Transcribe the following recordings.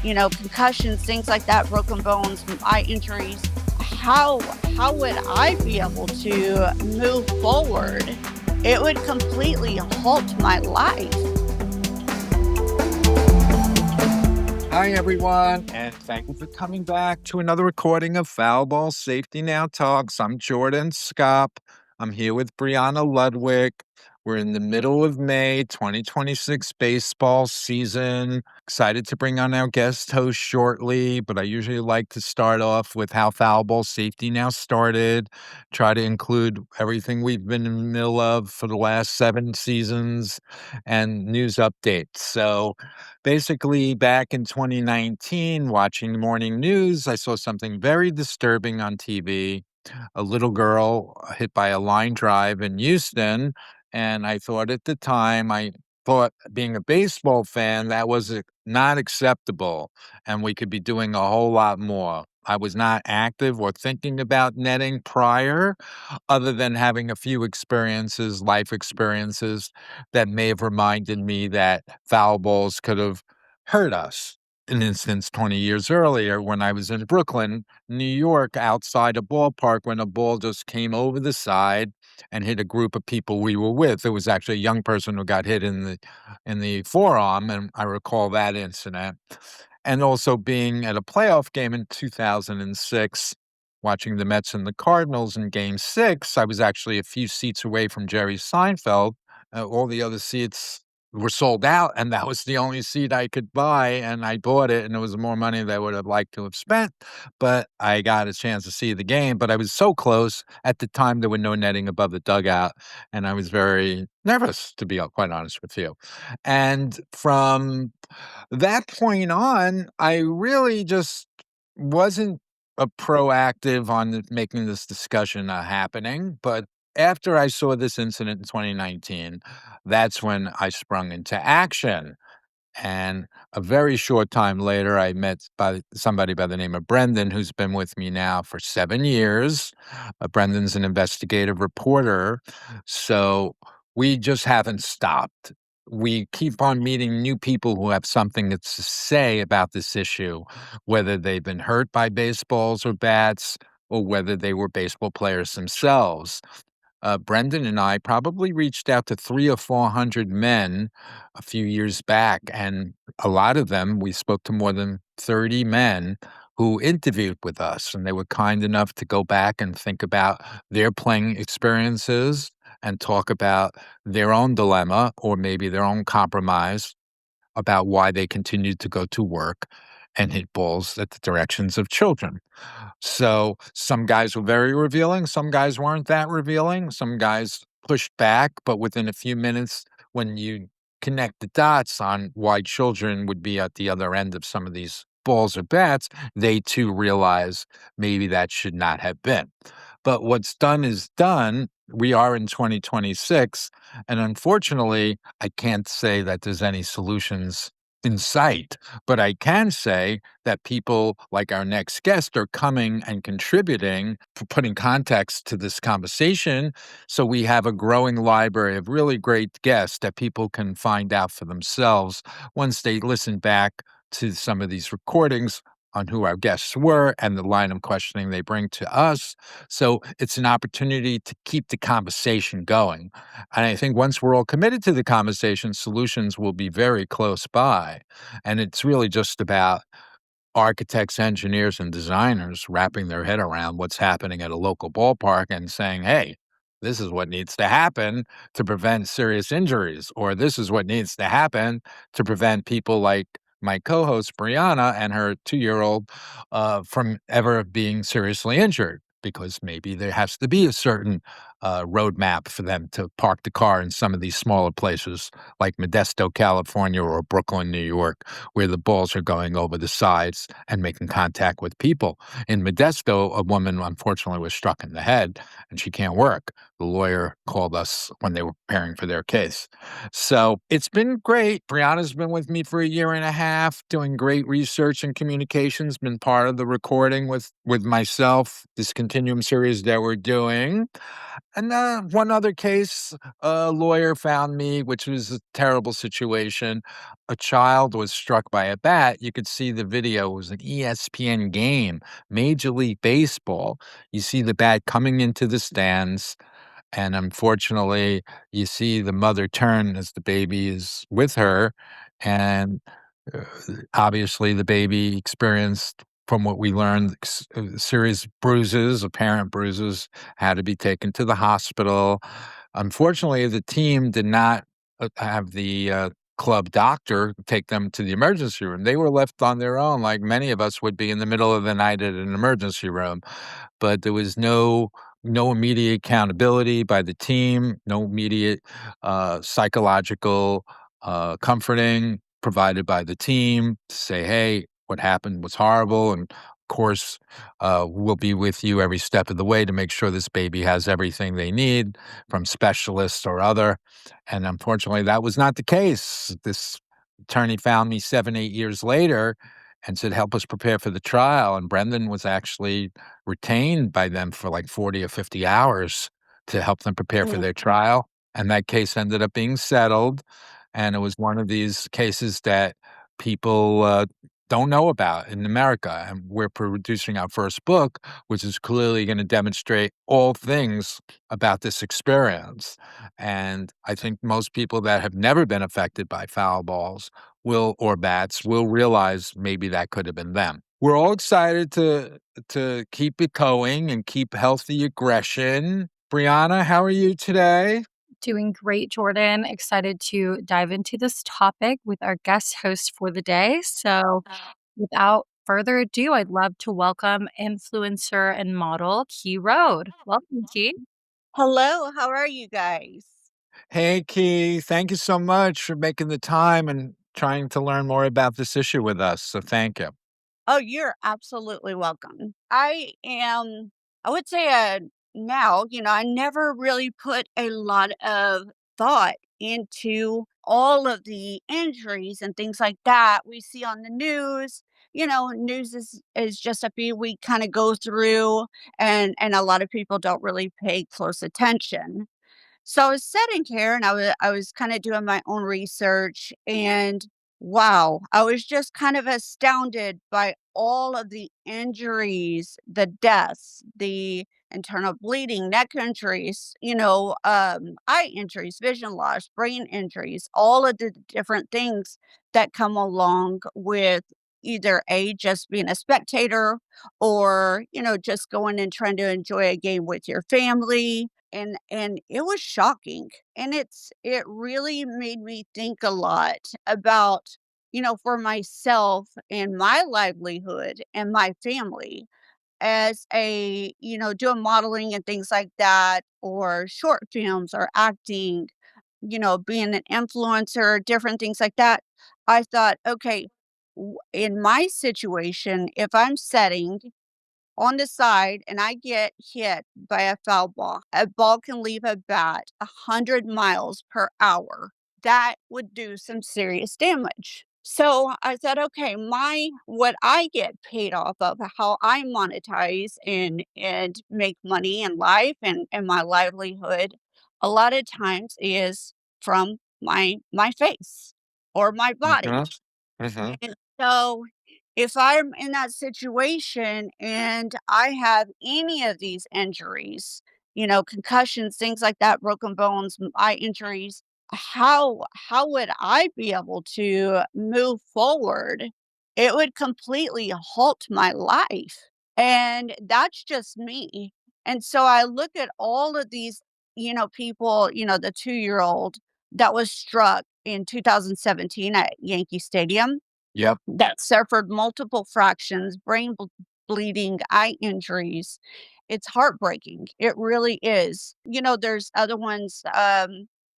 concussions, things like that, broken bones, eye injuries, how would I be able to move forward? It would completely halt my life. Hi, everyone, and thank you for coming back to another recording of Foul Ball Safety Now Talks. I'm Jordan Skop. I'm here with Brianna Ludwig. We're in the middle of May 2026 baseball season. Excited to bring on our guest host shortly, but I usually like to start off with how Foul Ball Safety Now started, try to include everything we've been in the middle of for the last 7 seasons, and news updates. So, basically, back in 2019, watching the morning news, I saw something very disturbing on TV. A little girl hit by a line drive in Houston. And I thought at the time, being a baseball fan, that was not acceptable. And we could be doing a whole lot more. I was not active or thinking about netting prior, other than having a few life experiences, that may have reminded me that foul balls could have hurt us. An instance 20 years earlier when I was in Brooklyn, New York, outside a ballpark, when a ball just came over the side and hit a group of people we were with. There was actually a young person who got hit in the forearm, and I recall that incident. And also being at a playoff game in 2006, watching the Mets and the Cardinals in Game 6, I was actually a few seats away from Jerry Seinfeld. All the other seats were sold out, and that was the only seat I could buy, and I bought it, and it was more money than I would have liked to have spent, but I got a chance to see the game. But I was so close. At the time, there were no netting above the dugout, and I was very nervous, to be quite honest with you. And from that point on, I really just wasn't proactive on making this discussion happening. But after I saw this incident in 2019, that's when I sprung into action. And a very short time later, I met somebody by the name of Brendan, who's been with me now for 7 years. Brendan's an investigative reporter, so we just haven't stopped. We keep on meeting new people who have something to say about this issue, whether they've been hurt by baseballs or bats, or whether they were baseball players themselves. Brendan and I probably reached out to 300 or 400 men a few years back, and a lot of them, we spoke to more than 30 men who interviewed with us, and they were kind enough to go back and think about their playing experiences and talk about their own dilemma or maybe their own compromise about why they continued to go to work and hit balls at the directions of children. So some guys were very revealing, some guys weren't that revealing, some guys pushed back, but within a few minutes, when you connect the dots on why children would be at the other end of some of these balls or bats, they too realize maybe that should not have been. But what's done is done. We are in 2026, and unfortunately, I can't say that there's any solutions in sight, but I can say that people like our next guest are coming and contributing for putting context to this conversation. So we have a growing library of really great guests that people can find out for themselves once they listen back to some of these recordings on who our guests were and the line of questioning they bring to us. So it's an opportunity to keep the conversation going. And I think once we're all committed to the conversation, solutions will be very close by. And it's really just about architects, engineers, and designers wrapping their head around what's happening at a local ballpark and saying, hey, this is what needs to happen to prevent serious injuries, or this is what needs to happen to prevent people like my co-host Brianna and her 2-year-old from ever being seriously injured, because maybe there has to be a certain roadmap for them to park the car in some of these smaller places like Modesto, California, or Brooklyn, New York, where the balls are going over the sides and making contact with people. In Modesto, a woman unfortunately was struck in the head and she can't work. The lawyer called us when they were preparing for their case. So it's been great. Brianna's been with me for a year and a half, doing great research and communications, been part of the recording with myself, this continuum series that we're doing. And one other case, a lawyer found me, which was a terrible situation. A child was struck by a bat. You could see the video. It was an ESPN game, Major League Baseball. You see the bat coming into the stands. And unfortunately, you see the mother turn as the baby is with her. And uh, obviously, the baby experienced, from what we learned, serious bruises, apparent bruises, had to be taken to the hospital. Unfortunately, the team did not have the club doctor take them to the emergency room. They were left on their own, like many of us would be in the middle of the night at an emergency room. But there was no immediate accountability by the team, no immediate psychological comforting provided by the team to say, hey, what happened was horrible. And of course, we'll be with you every step of the way to make sure this baby has everything they need from specialists or other. And unfortunately, that was not the case. This attorney found me 7, 8 years later and said, help us prepare for the trial. And Brendan was actually retained by them for like 40 or 50 hours to help them prepare for Mm. their trial. And that case ended up being settled. And it was one of these cases that people don't know about in America. And we're producing our first book, which is clearly going to demonstrate all things about this experience. And I think most people that have never been affected by foul balls or bats will realize maybe that could have been them. We're all excited to keep it going and keep healthy aggression. Brianna, how are you today? Doing great, Jordan. Excited to dive into this topic with our guest host for the day. So, without further ado, I'd love to welcome influencer and model Key Road. Welcome, Key. Hello, how are you guys? Hey, Key, thank you so much for making the time and trying to learn more about this issue with us. So thank you. Oh, you're absolutely welcome. I would say, now, I never really put a lot of thought into all of the injuries and things like that we see on the news. News is just a feed we kind of go through, and a lot of people don't really pay close attention. So I was sitting here and I was kind of doing my own research, and wow, I was just kind of astounded by all of the injuries, the deaths, the internal bleeding, neck injuries, eye injuries, vision loss, brain injuries, all of the different things that come along with either just being a spectator, or just going and trying to enjoy a game with your family. And it was shocking, and it really made me think a lot about, for myself and my livelihood and my family, as doing modeling and things like that, or short films or acting, being an influencer, different things like that. I thought, okay, in my situation, if I'm setting on the side and I get hit by a foul ball, a ball can leave a bat 100 miles per hour. That would do some serious damage. So I said, okay, my what I get paid off of, how I monetize and make money in life and my livelihood, a lot of times is from my face or my body. Mhm, mhm. And so if I'm in that situation and I have any of these injuries, concussions, things like that, broken bones, eye injuries, how would I be able to move forward? It would completely halt my life. And that's just me. And so I look at all of these, people, the 2-year-old that was struck in 2017 at Yankee Stadium, Yep. that suffered multiple fractions, brain bleeding, eye injuries. It's heartbreaking. It really is. There's other ones.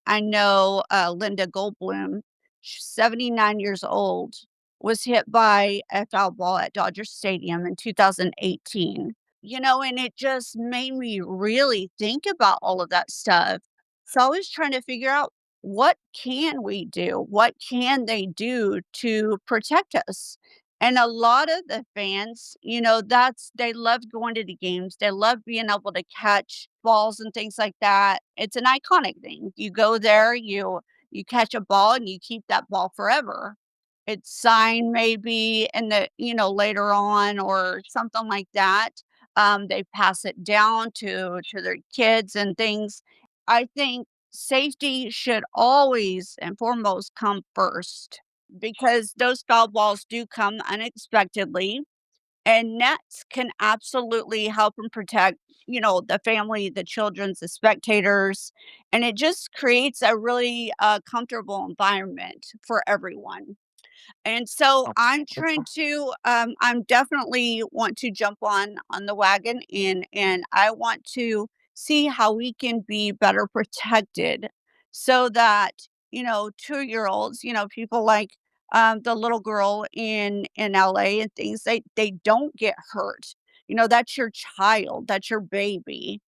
I know Linda Goldblum, she's 79 years old, was hit by a foul ball at Dodger Stadium in 2018. And it just made me really think about all of that stuff. So I was trying to figure out, what can we do? What can they do to protect us? And a lot of the fans, they love going to the games. They love being able to catch balls and things like that. It's an iconic thing. You go there, you catch a ball and you keep that ball forever. It's signed maybe in later on or something like that. They pass it down to their kids and things. I think safety should always and foremost come first because those foul balls do come unexpectedly, and nets can absolutely help and protect, the family, the children's, the spectators, and it just creates a really comfortable environment for everyone. And so I'm definitely want to jump on the wagon, and I want to see how we can be better protected so that, 2-year-olds, people like the little girl in LA and things, they don't get hurt. That's your child, that's your baby.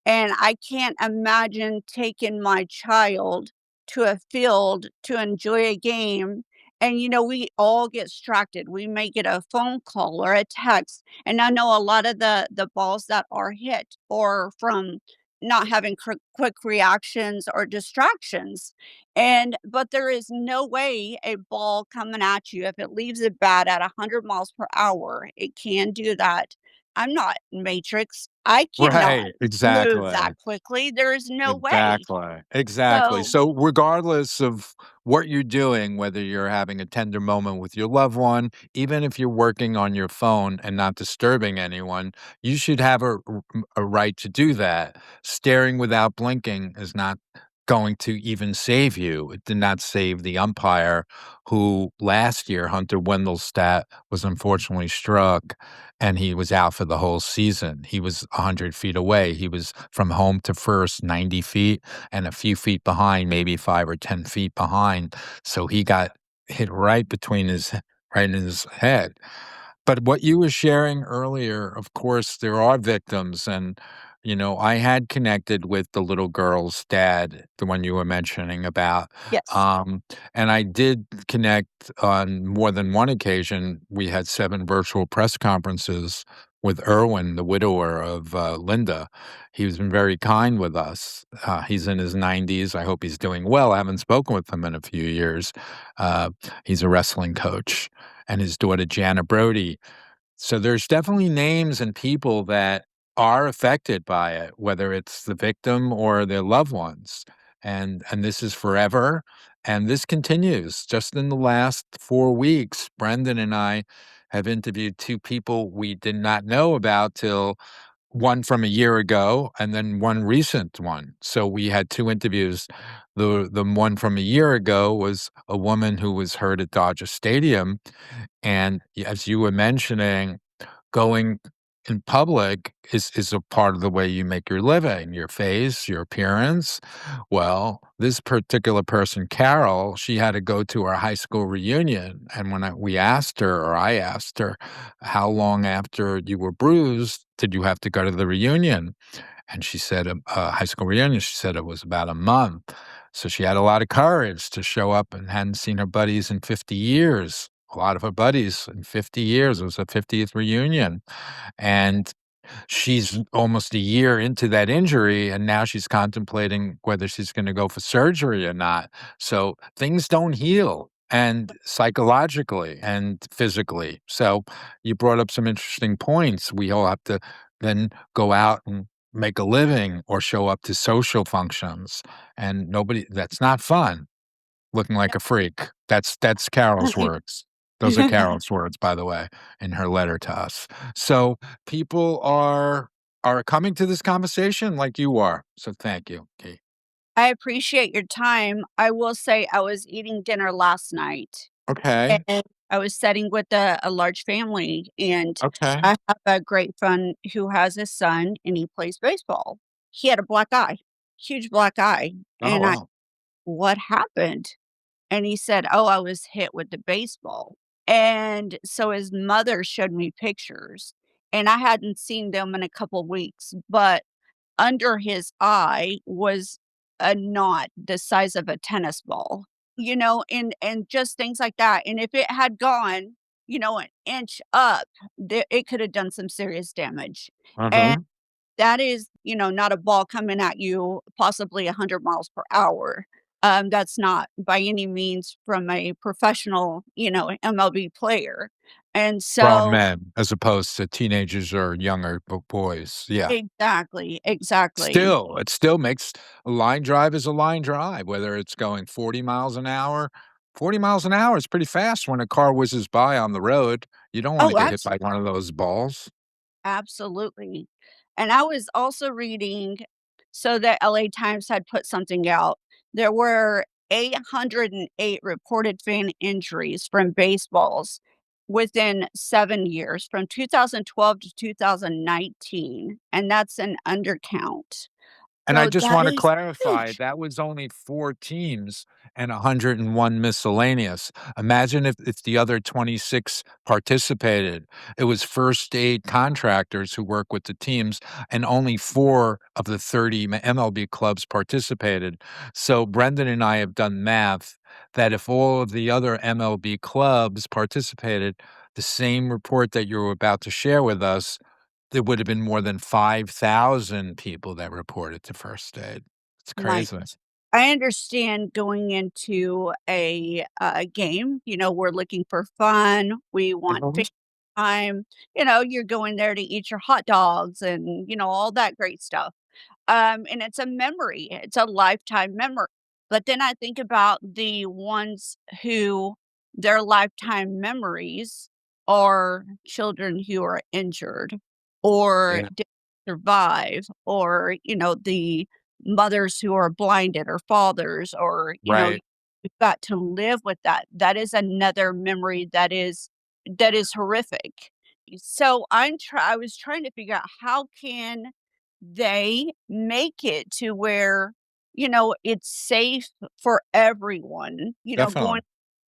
And I can't imagine taking my child to a field to enjoy a game. And, we all get distracted. We may get a phone call or a text. And I know a lot of the balls that are hit or from not having quick reactions or distractions. But there is no way a ball coming at you, if it leaves a bat at 100 miles per hour, it can do that. I'm not Matrix. I cannot Right, move exactly. that quickly. There is no way. Exactly, exactly. So So, regardless of what you're doing, whether you're having a tender moment with your loved one, even if you're working on your phone and not disturbing anyone, you should have a right to do that. Staring without blinking is not going to even save you. It did not save the umpire who last year, Hunter Wendelstedt, was unfortunately struck and he was out for the whole season. He was 100 feet away. He was from home to first 90 feet and a few feet behind, maybe 5 or 10 feet behind. So he got hit right in his head. But what you were sharing earlier, of course, there are victims. And, I had connected with the little girl's dad, the one you were mentioning about. yes. Um, and I did connect on more than one occasion. We had 7 virtual press conferences with Irwin, the widower of Linda. He's been very kind with us. He's in his 90s. I hope he's doing well. I haven't spoken with him in a few years. Uh, he's a wrestling coach, and his daughter, Jana Brody. So there's definitely names and people that are affected by it, whether it's the victim or their loved ones. And this is forever. And this continues. Just in the last 4 weeks, Brendan and I have interviewed 2 people we did not know about till one from a year ago and then one recent one. So we had 2 interviews. The one from a year ago was a woman who was hurt at Dodger Stadium, and as you were mentioning, going in public is a part of the way you make your living, your face, your appearance. Well, this particular person, Carol, she had to go to our high school reunion, and when we asked her, or I asked her, "How long after you were bruised did you have to go to the reunion?" And she said, high school reunion, she said it was about a month. So she had a lot of courage to show up and hadn't seen her buddies in 50 years. A lot of her buddies in 50 years. It was a 50th reunion. And she's almost a year into that injury, and now she's contemplating whether she's going to go for surgery or not. So things don't heal, and psychologically and physically. So you brought up some interesting points. We all have to then go out and make a living or show up to social functions, and nobody that's not fun. Looking like a freak. That's Carol's words. Those are Carol's words, by the way, in her letter to us. So people are coming to this conversation like you are. So thank you, Kate. I appreciate your time. I will say I was eating dinner last night, Okay. and I was sitting with a large family, and Okay. I have a great friend who has a son, and he plays baseball. He had a black eye, huge black eye, Oh, and I wow. "What happened?" And he said, "Oh, I was hit with the baseball." And so his mother showed me pictures, and I hadn't seen them in a couple weeks, but under his eye was a knot the size of a tennis ball, and just things like that, and if it had gone an inch up, it could have done some serious damage. And Uh-huh. that is, not a ball coming at you possibly 100 miles per hour. That's not by any means from a professional, MLB player. And Grown so men as opposed to teenagers or younger boys. Yeah. exactly, exactly. Still, it still makes a line drive is a line drive, whether it's going 40 miles an hour. 40 miles an hour is pretty fast when a car whizzes by on the road. You don't want to Oh, get hit by one of those balls. absolutely. And I was also reading, so the LA Times had put something out. There were 808 reported fan injuries from baseballs within 7 years, from 2012 to 2019, and that's an undercount. And I So just that wanna is clarify, huge. that was only 4 teams and 101 miscellaneous. Imagine if the other 26 participated. It was first aid contractors who work with the teams, and only 4 of the 30 MLB clubs participated. So Brendan and I have done math that if all of the other MLB clubs participated, the same report that you're about to share with us, there would have been more than 5,000 people that reported to first aid. It's My crazy. I understand going into a game, we're looking for fun, we want Mhm. face time, you're going there to eat your hot dogs and, all that great stuff. And it's a memory, it's a lifetime memory. But then I think about the ones who their lifetime memories are children who are injured or Yeah. didn't survive, or, the mothers who are blinded, or fathers, or, Right. you've got to live with that. That is another memory that is horrific. So I was trying to figure out how can they make it to where, it's safe for everyone, going Definitely.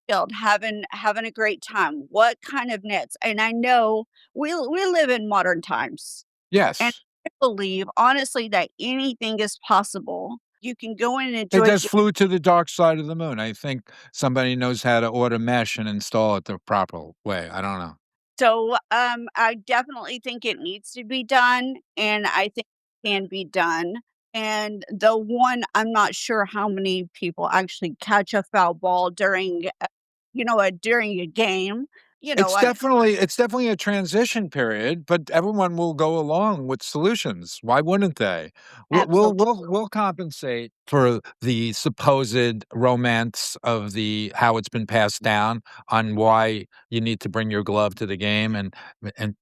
field, having a great time. What kind of nets? And I know we live in modern times, and Yes. I believe honestly that anything is possible. You can go in and They enjoy just flew to the dark side of the moon. I think somebody knows how to order mesh and install it the proper way. I don't know. so, I definitely think it needs to be done, and I think it can be done. And the one, I'm not sure how many people actually catch a foul ball during a game. I It's definitely a transition period, but everyone will go along with solutions. Why wouldn't they? absolutely We'll compensate for the supposed romance of the how it's been passed down on why you need to bring your glove to the game and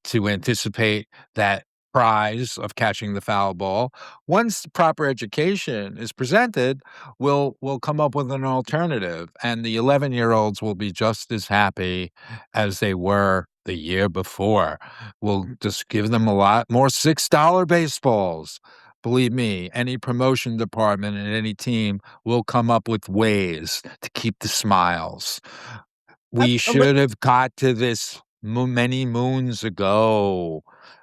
to anticipate that prize of catching the foul ball. Once the proper education is presented, we'll come up with an alternative, and the 11-year-olds will be just as happy as they were the year before. We'll just give them a lot more $6 baseballs. Believe me, any promotion department and any team will come up with ways to keep the smiles. We absolutely. should have got to this many moons ago.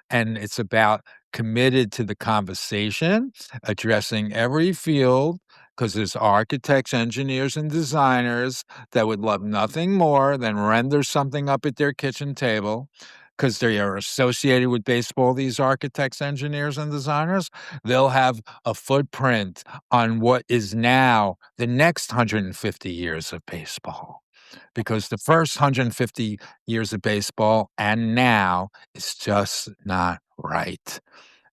And it's about committed to the conversation, addressing every field, because there's architects, engineers, and designers that would love nothing more than render something up at their kitchen table because they are associated with baseball, these architects, engineers, and designers. They'll have a footprint on what is now the next 150 years of baseball because the first 150 years of baseball and now is just not right.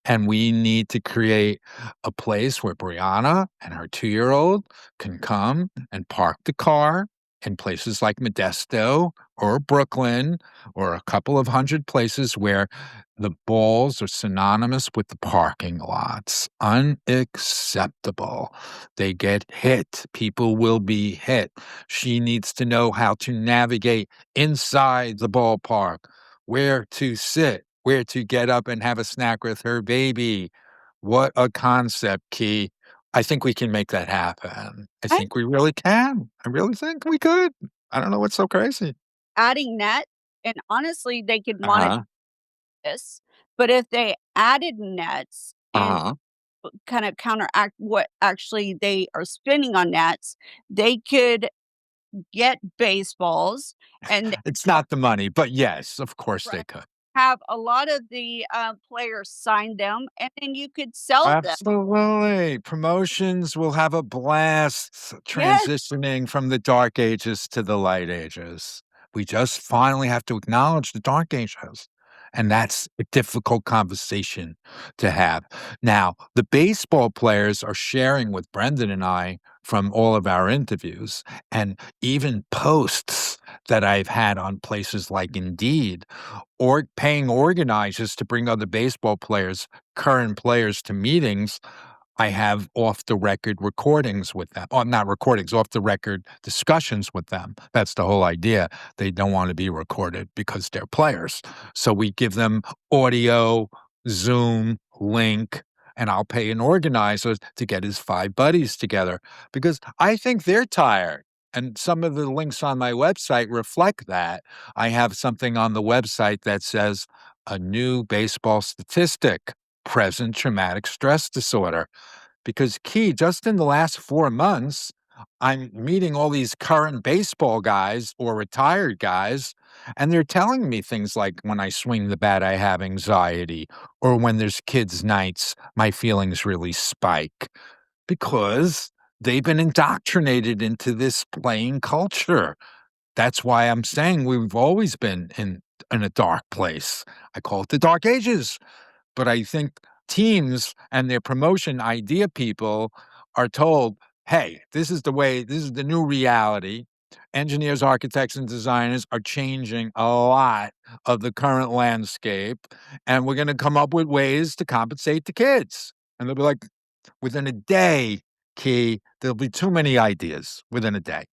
And we need to create a place where Brianna and her 2-year-old can come and park the car in places like Modesto or Brooklyn or a couple of hundred places where the balls are synonymous with the parking lots. Unacceptable. They get hit. People will be hit. She needs to know how to navigate inside the ballpark, where to sit, where to get up and have a snack with her baby. What a concept, Key. I think we can make that happen. I I think we really can. I really think we could. I don't know what's so crazy. adding net, and honestly, they could monitor Uh-huh. this, but if they added nets and Uh-huh. kind of counteract what actually they are spending on nets, they could get baseballs and It's not the money, but yes, of course they could. have a lot of the players sign them, and then you could sell them. Absolutely. Promotions will have a blast Yes. transitioning from the dark ages to the light ages. We just finally have to acknowledge the dark ages. And that's a difficult conversation to have. Now, the baseball players are sharing with Brendan and I from all of our interviews and even posts that I've had on places like Indeed or paying organizers to bring other baseball players, current players to meetings. I have off the record recordings with them. Or not recordings, off the record discussions with them. That's the whole idea. They don't want to be recorded because they're players. So we give them audio, Zoom, link, and I'll pay an organizer to get his 5 buddies together because I think they're tired. And some of the links on my website reflect that. I have something on the website that says a new baseball statistic, present traumatic stress disorder. Because Key, just in the last 4 months, I'm meeting all these current baseball guys or retired guys, and they're telling me things like when I swing the bat, I have anxiety, or when there's kids' nights, my feelings really spike because they've been indoctrinated into this playing culture. That's why I'm saying we've always been in a dark place. I call it the dark ages. But I think teams and their promotion idea people are told, hey, this is the way, this is the new reality. Engineers, architects, and designers are changing a lot of the current landscape, and we're going to come up with ways to compensate the kids. And they'll be like, within a day, Key, there'll be too many ideas within a day.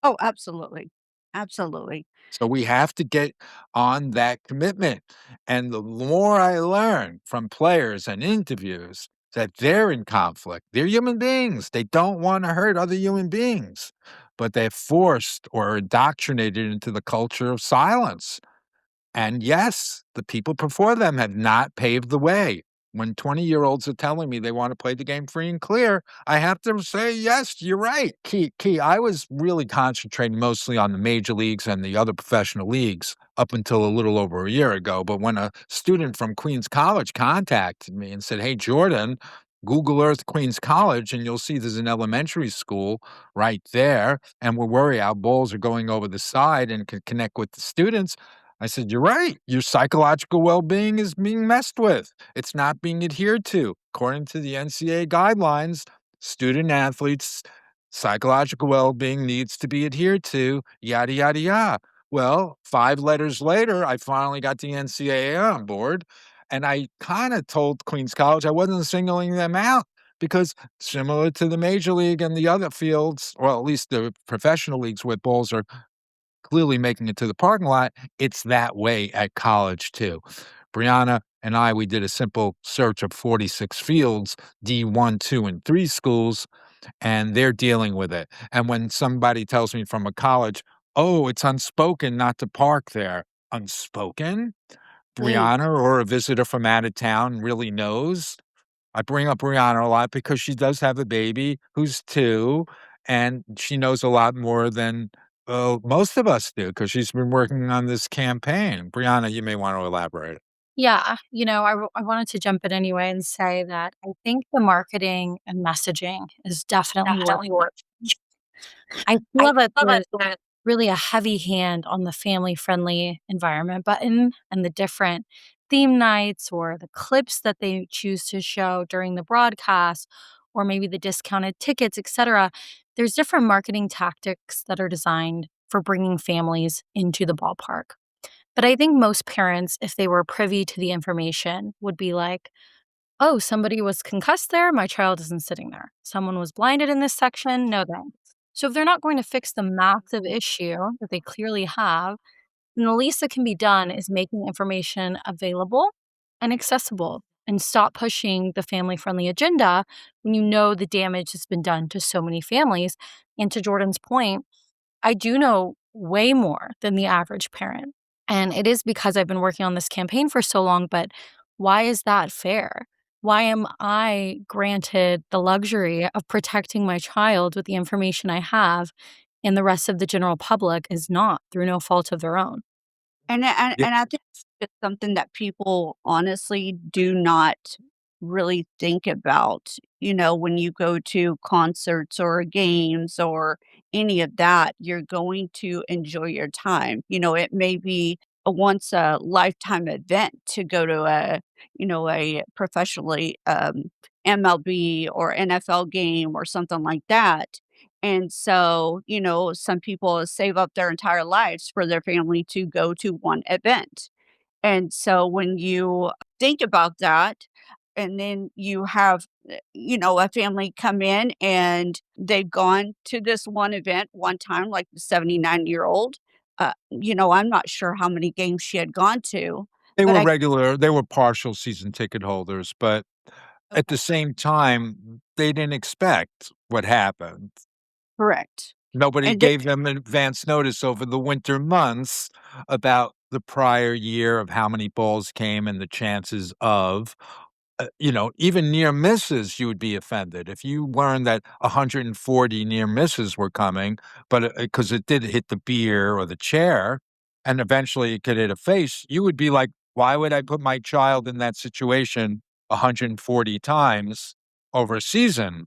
Oh, absolutely. Absolutely. So we have to get on that commitment. And the more I learn from players and interviews that they're in conflict, they're human beings. They don't want to hurt other human beings, but they're forced or indoctrinated into the culture of silence. And yes, the people before them have not paved the way. When 20-year-olds are telling me they want to play the game free and clear, I have to say, yes, you're right. Key, I was really concentrating mostly on the major leagues and the other professional leagues up until a little over a year ago. But when a student from Queens College contacted me and said, hey, Jordan, Google Earth Queens College, and you'll see there's an elementary school right there. And we're worried our balls are going over the side and can connect with the students. I said, you're right. Your psychological well-being is being messed with. It's not being adhered to. According to the NCAA guidelines, student athletes' psychological well-being needs to be adhered to, yada, yada, yada. Well, 5 letters later, I finally got the NCAA on board, and I kind of told Queens College I wasn't singling them out because similar to the major league and the other fields, or at least the professional leagues where balls are clearly making it to the parking lot, it's that way at college too. Brianna and I, we did a simple search of 46 fields, D1, 2, and 3 schools, and they're dealing with it. And when somebody tells me from a college, oh, it's unspoken not to park there. Unspoken? Mm. Brianna or a visitor from out of town really knows. I bring up Brianna a lot because she does have a baby who's 2, and she knows a lot more than, most of us do because she's been working on this campaign. Brianna, you may want to elaborate. Yeah, I wanted to jump in anyway and say that I think the marketing and messaging is definitely worth. I feel that there's really a heavy hand on the family-friendly environment button and the different theme nights or the clips that they choose to show during the broadcast or maybe the discounted tickets, etcetera. There's different marketing tactics that are designed for bringing families into the ballpark. But I think most parents, if they were privy to the information, would be like, oh, somebody was concussed there. My child isn't sitting there. Someone was blinded in this section. No thanks. So if they're not going to fix the massive issue that they clearly have, then the least that can be done is making information available and accessible and stop pushing the family friendly agenda when you know the damage that's been done to so many families. And to Jordan's point, I do know way more than the average parent. And it is because I've been working on this campaign for so long, but why is that fair? Why am I granted the luxury of protecting my child with the information I have and the rest of the general public is not, through no fault of their own. Yeah. And I think it's something that people honestly do not really think about. You know, when you go to concerts or games or any of that, you're going to enjoy your time. You know, it may be a once a lifetime event to go to a, you know, a professionally MLB or NFL game or something like that. And so, you know, some people save up their entire lives for their family to go to one event. And so when you think about that, and then you have, you know, a family come in and they've gone to this one event one time, like the 79-year-old. You know, I'm not sure how many games she had gone to, but I They were partial season ticket holders, but at the okay, same time, they didn't expect what happened. correct. Nobody And they, gave them advance notice over the winter months about the prior year of how many balls came and the chances of, even near misses, you would be offended if you learned that 140 near misses were coming, but because it did hit the beer or the chair, and eventually it could hit a face, you would be like, "Why would I put my child in that situation 140 times over a season?"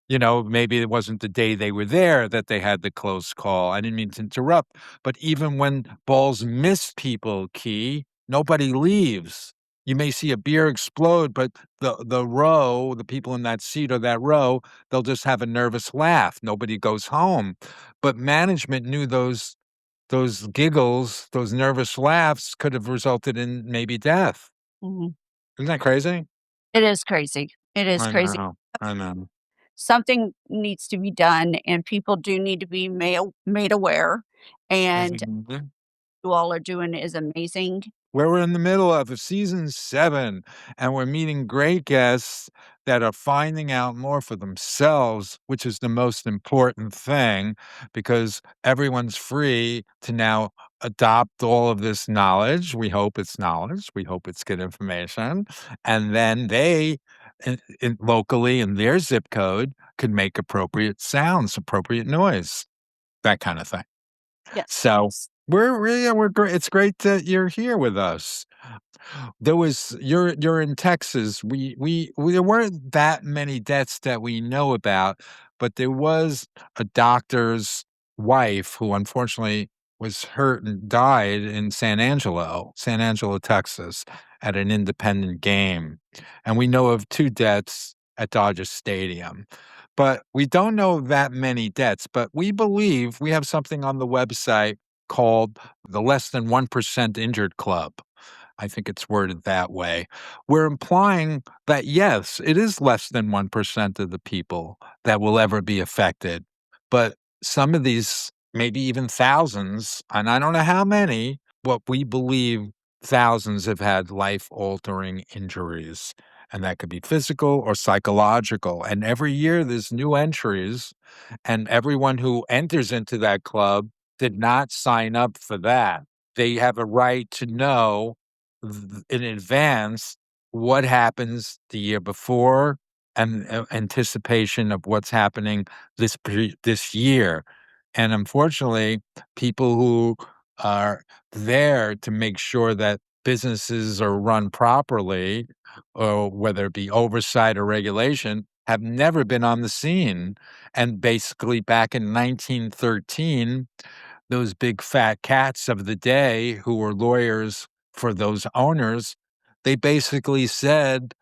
Maybe it wasn't the day they were there that they had the close call. I didn't mean to interrupt, but even when balls miss people, Key, nobody leaves. You may see a beer explode, but the people in that seat or that row, they'll just have a nervous laugh. Nobody goes home. But management knew those giggles, those nervous laughs could have resulted in maybe death. Mhm. Isn't that crazy? It is crazy. It is I crazy. know. I know. Something needs to be done, and people do need to be made aware, and Mhm. you all are doing is amazing. Where we're in the middle of season 7, and we're meeting great guests that are finding out more for themselves, which is the most important thing because everyone's free to now adopt all of this knowledge. We hope it's knowledge. We hope it's good information. And then they, locally in their zip code, could make appropriate sounds, appropriate noise, that kind of thing. Yes. So we're great. It's great that you're here with us. You're in Texas. We there weren't that many deaths that we know about, but there was a doctor's wife who unfortunately was hurt and died in San Angelo, Texas, at an independent game. And we know of 2 deaths at Dodger Stadium. But we don't know that many deaths, but we believe we have something on the website called the Less Than 1% Injured Club. I think it's worded that way. We're implying that, yes, it is less than 1% of the people that will ever be affected. But some of these, maybe even thousands, and I don't know how many, but we believe thousands have had life altering injuries. And that could be physical or psychological. And every year there's new entries, and everyone who enters into that club did not sign up for that. They have a right to know in advance what happens the year before and anticipation of what's happening this year. And unfortunately, people who are there to make sure that businesses are run properly, or whether it be oversight or regulation, have never been on the scene. And basically, back in 1913, those big fat cats of the day who were lawyers for those owners, they basically said,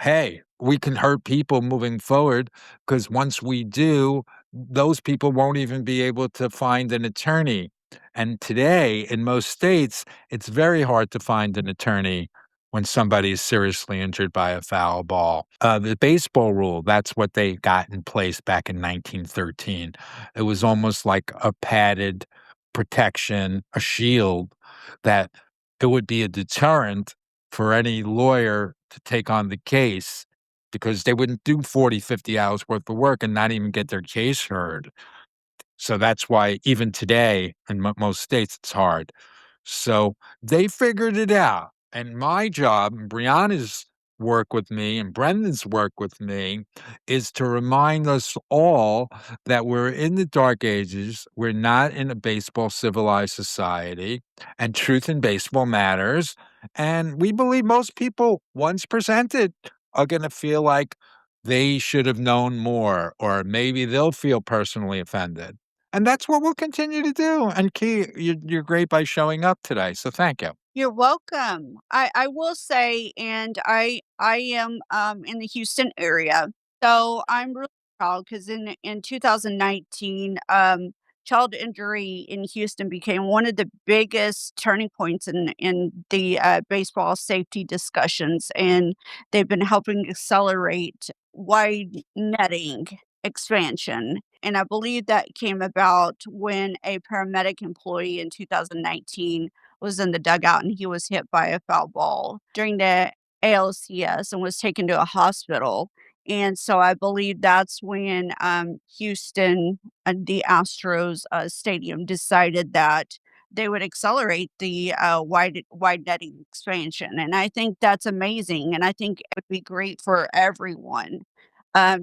"Hey, we can hurt people moving forward because once we do, those people won't even be able to find an attorney." And today, in most states, it's very hard to find an attorney when somebody is seriously injured by a foul ball. The baseball rule, that's what they got in place back in 1913. It was almost like a padded protection, a shield that it would be a deterrent for any lawyer to take on the case because they wouldn't do 40, 50 hours worth of work and not even get their case heard. So that's why even today in most states, it's hard. So they figured it out. And my job, and Brianna's work with me and Brendan's work with me is to remind us all that we're in the dark ages. We're not in a baseball civilized society, and truth in baseball matters. And we believe most people, once presented, are going to feel like they should have known more, or maybe they'll feel personally offended. And that's what we'll continue to do. And Key, you're great by showing up today. So thank you. You're welcome. I will say, and I am in the Houston area, so I'm really proud because in 2019, child injury in Houston became one of the biggest turning points in the baseball safety discussions, and they've been helping accelerate wide netting expansion. And I believe that came about when a paramedic employee in 2019 was in the dugout and he was hit by a foul ball during the ALCS and was taken to a hospital. And so I believe that's when Houston, the Astros stadium, decided that they would accelerate the wide netting expansion. And I think that's amazing. And I think it would be great for everyone.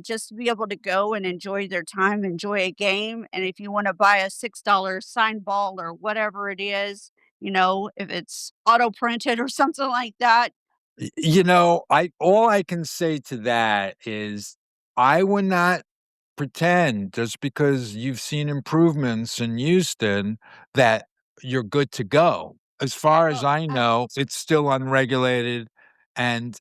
Just to be able to go and enjoy their time, enjoy a game. And if you want to buy a $6 sign ball or whatever it is, if it's auto printed or something like that. I all I can say to that is I would not pretend just because you've seen improvements in Houston that you're good to go. As far as Oh, I know, it's still unregulated and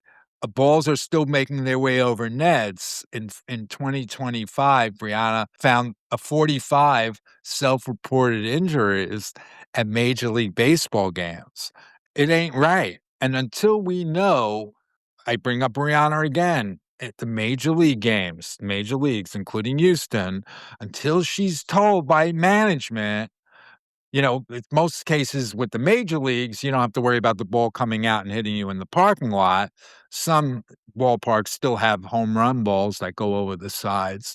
balls are still making their way over nets. In 2025, Brianna found a 45 self-reported injuries at Major League Baseball games. It ain't right. And until we know, I bring up Brianna again at the major league games, major leagues, including Houston, until she's told by management, in most cases with the major leagues, you don't have to worry about the ball coming out and hitting you in the parking lot. Some ballparks still have home run balls that go over the sides,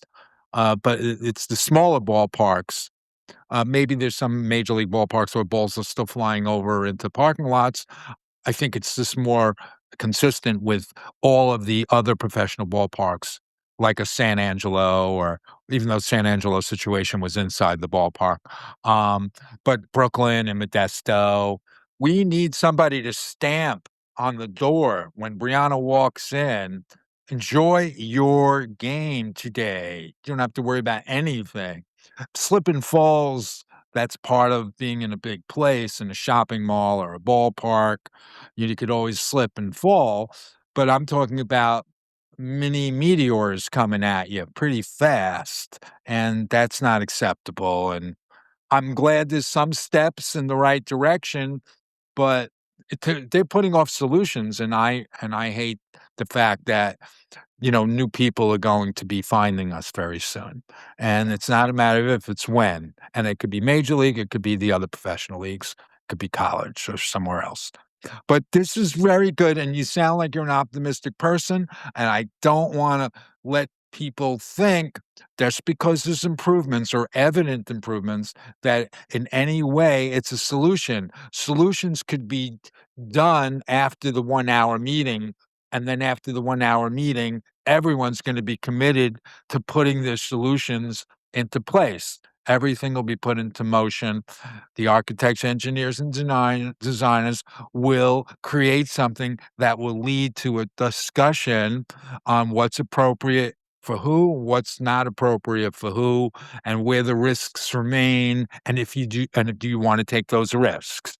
but it's the smaller ballparks. Maybe there's some major league ballparks where balls are still flying over into parking lots. I think it's just more consistent with all of the other professional ballparks, like a San Angelo, or even though San Angelo's situation was inside the ballpark. Um, but Brooklyn and Modesto, we need somebody to stamp on the door when Brianna walks in. Enjoy your game today. You don't have to worry about anything. Slip and falls, that's part of being in a big place, in a shopping mall or a ballpark. You could always slip and fall, but I'm talking about mini meteors coming at you pretty fast, and that's not acceptable. And I'm glad there's some steps in the right direction, but they're putting off solutions, and I hate the fact that new people are going to be finding us very soon. And it's not a matter of if, it's when. And it could be major league, it could be the other professional leagues, it could be college or somewhere else. But this is very good, and you sound like you're an optimistic person, and I don't wanna let people think just because there's improvements or evident improvements that in any way it's a solution. Solutions could be done after the 1-hour meeting, and then after the 1-hour meeting, everyone's gonna be committed to putting their solutions into place. Everything will be put into motion. The architects, engineers, and designers will create something that will lead to a discussion on what's appropriate for who, what's not appropriate for who, and where the risks remain, and if do you want to take those risks?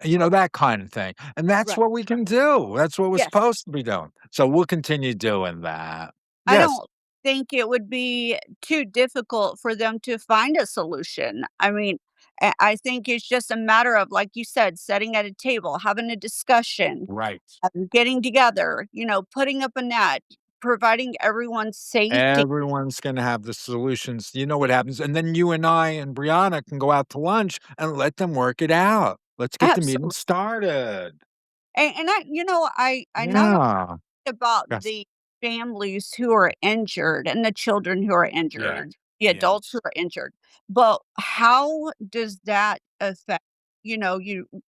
That kind of thing. And that's right. what we can do. That's what we're Yes. supposed to be doing. So we'll continue doing that. I Yes. don't think it would be too difficult for them to find a solution. I mean, I think it's just a matter of, like you said, sitting at a table, having a discussion, Right. getting together, putting up a net, providing everyone safety. Everyone's gonna have the solutions. You know what happens, and then you and I and Brianna can go out to lunch and let them work it out. Let's get the meeting Absolutely. started. And I not only Yeah. about Yes. the families who are injured and the children who are Yeah. injured, the adults who Yes. are injured, but how does that affect,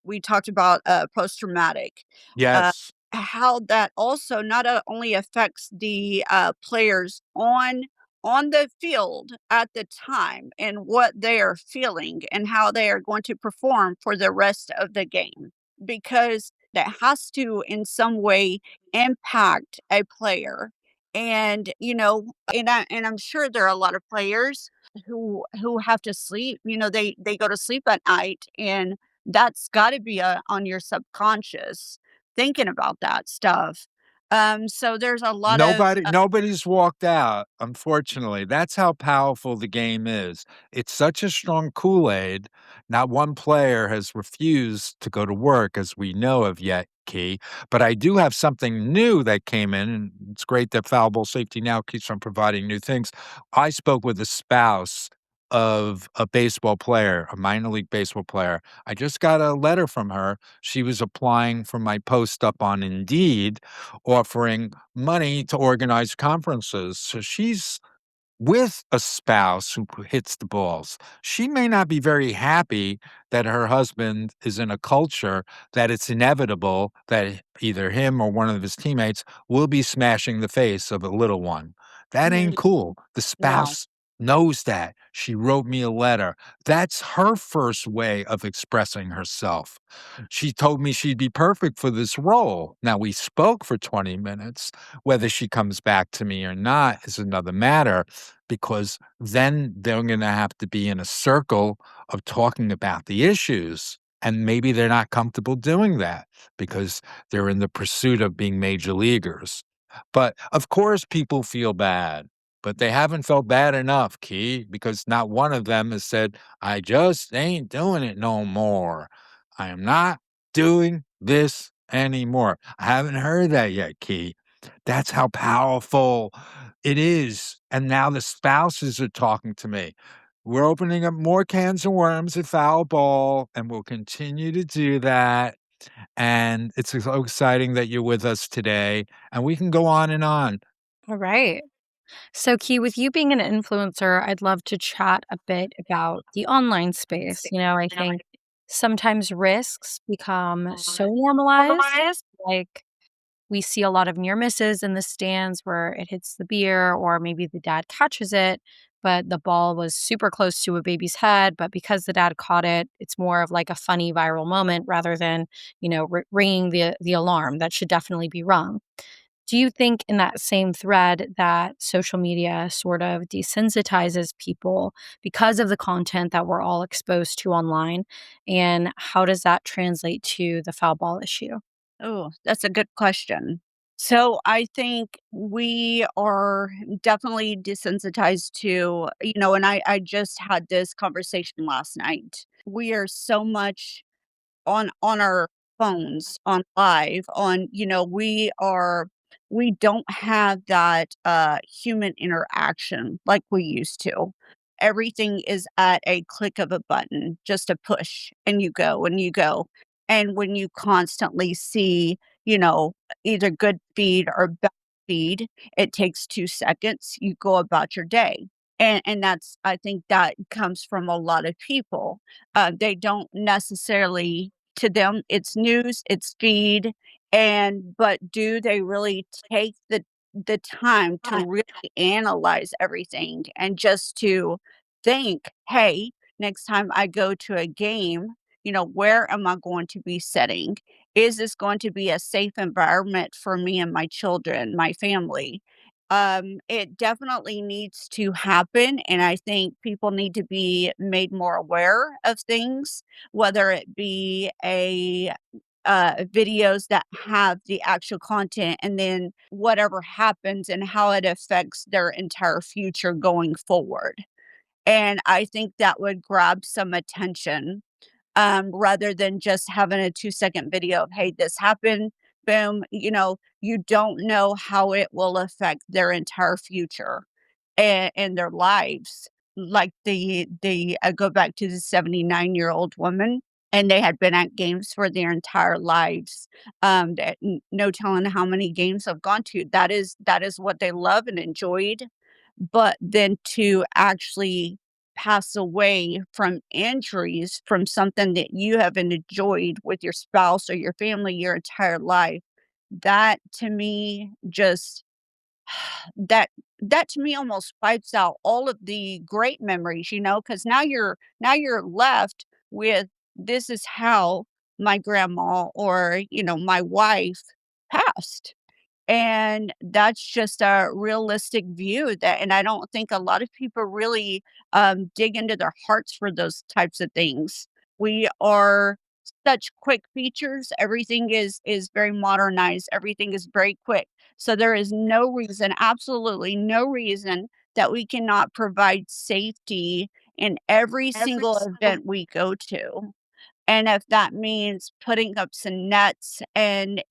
we talked about post traumatic. Uh, Yes. how that also not only affects the players on the field at the time and what they are feeling and how they are going to perform for the rest of the game, because that has to in some way impact a player. And I'm sure there are a lot of players who have to sleep. They go to sleep at night, and that's got to be on your subconscious thinking about that stuff. So there's a lot of Nobody's walked out, unfortunately. That's how powerful the game is. It's such a strong Kool-Aid. Not one player has refused to go to work, as we know of yet, Key. But I do have something new that came in, and it's great that Foul Ball Safety Now keeps on providing new things. I spoke with a spouse of a baseball player, a minor league baseball player. I just got a letter from her. She was applying for my post up on Indeed, offering money to organize conferences. So she's with a spouse who hits the balls. She may not be very happy that her husband is in a culture that it's inevitable that either him or one of his teammates will be smashing the face of a little one. That Mm, ain't cool. The no. spouse knows that. She wrote me a letter. That's her first way of expressing herself. She told me she'd be perfect for this role. Now, we spoke for 20 minutes. Whether she comes back to me or not is another matter, because then they're going to have to be in a circle of talking about the issues. And maybe they're not comfortable doing that because they're in the pursuit of being major leaguers. But of course, people feel bad, but they haven't felt bad enough, Key, because not one of them has said, I just ain't doing it no more. I am not doing this anymore. I haven't heard that yet, Key. That's how powerful it is. And now the spouses are talking to me. We're opening up more cans of worms at Foul Ball, and we'll continue to do that. And it's so exciting that you're with us today, and we can go on and on. All right. So, Key, with you being an influencer, I'd love to chat a bit about the online space. I think sometimes risks become so normalized. Like, we see a lot of near misses in the stands where it hits the beer, or maybe the dad catches it, but the ball was super close to a baby's head. But because the dad caught it, it's more of like a funny viral moment rather than, ringing the alarm that should definitely be rung. Do you think, in that same thread, that social media sort of desensitizes people because of the content that we're all exposed to online? And how does that translate to the foul ball issue? Oh, that's a good question. So I think we are definitely desensitized to, and I just had this conversation last night. We are so much on our phones, on live, on we don't have that human interaction like we used to. Everything is at a click of a button, just a push, and you go and you go. And when you constantly see, you know either good feed or bad feed, it takes 2 seconds, you go about your day. And that's, I think that comes from a lot of people. They don't necessarily, to them, it's news, it's feed, but do they really take the time to really analyze everything and just to think, "Hey, next time I go to a game, where am I going to be sitting? Is this going to be a safe environment for me and my children, my family?" It definitely needs to happen, and I think people need to be made more aware of things, whether it be videos that have the actual content, and then whatever happens and how it affects their entire future going forward. And I think that would grab some attention, rather than just having a 2-second video of, "Hey, this happened, boom." You don't know how it will affect their entire future and their lives. Like I go back to the 79-year-old woman, and they had been at games for their entire lives. No telling how many games I've gone to. That is what they love and enjoyed. But then to actually pass away from injuries from something that you have enjoyed with your spouse or your family your entire life, that to me just that that to me almost wipes out all of the great memories, because now you're left with, this is how my grandma or my wife passed. And that's just a realistic view, and I don't think a lot of people really, dig into their hearts for those types of things. We are such quick features, everything is very modernized, everything is very quick. So there is no reason, absolutely no reason, that we cannot provide safety in every single event we go to. And if that means putting up some nets and,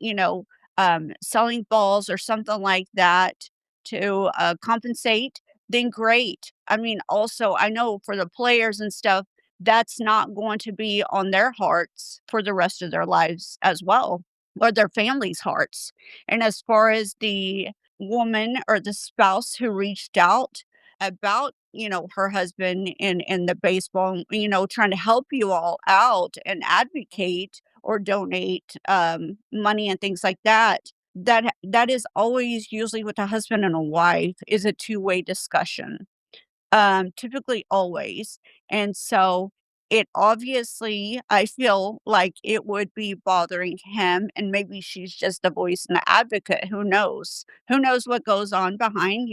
selling balls or something like that to, compensate, then great. I mean, also, I know for the players and stuff, that's not going to be on their hearts for the rest of their lives as well, or their families' hearts. And as far as the woman or the spouse who reached out about, her husband in the baseball, trying to help you all out and advocate or donate, money and things like that. That is always usually with a husband and a wife is a two-way discussion, typically always. And so it obviously, I feel like it would be bothering him, and maybe she's just the voice and the advocate. Who knows? Who knows what goes on behind.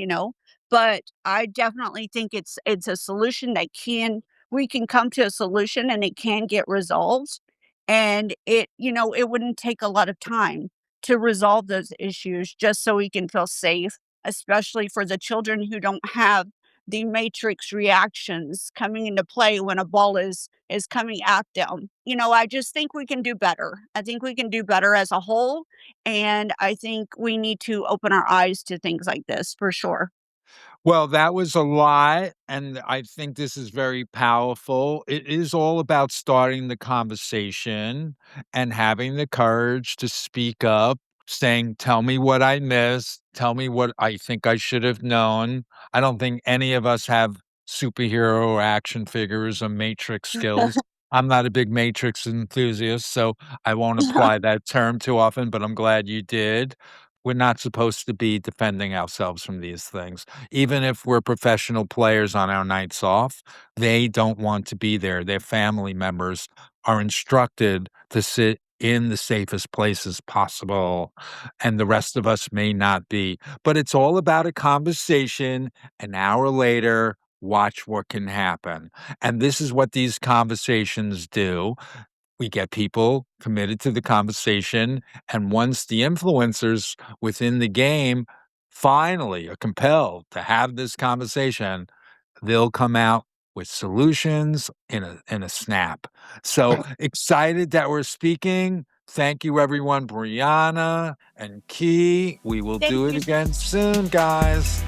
But I definitely think it's a solution that can we can come to a solution and it can get resolved. And it wouldn't take a lot of time to resolve those issues just so we can feel safe, especially for the children who don't have the matrix reactions coming into play when a ball is coming at them. I just think we can do better. I think we can do better as a whole, and I think we need to open our eyes to things like this for sure. Well, that was a lot, and I think this is very powerful. It is all about starting the conversation and having the courage to speak up, saying, "Tell me what I missed. Tell me what I think I should have known." I don't think any of us have superhero or action figures or Matrix skills. I'm not a big Matrix enthusiast, so I won't apply that term too often, but I'm glad you did. We're not supposed to be defending ourselves from these things. Even if we're professional players on our nights off, they don't want to be there. Their family members are instructed to sit in the safest places possible, and the rest of us may not be. But it's all about a conversation. An hour later, watch what can happen. And this is what these conversations do. We get people committed to the conversation, and once the influencers within the game finally are compelled to have this conversation, they'll come out with solutions in a snap. So excited that we're speaking. Thank you, everyone. Brianna and Key. We will Thank do it you. again soon, guys.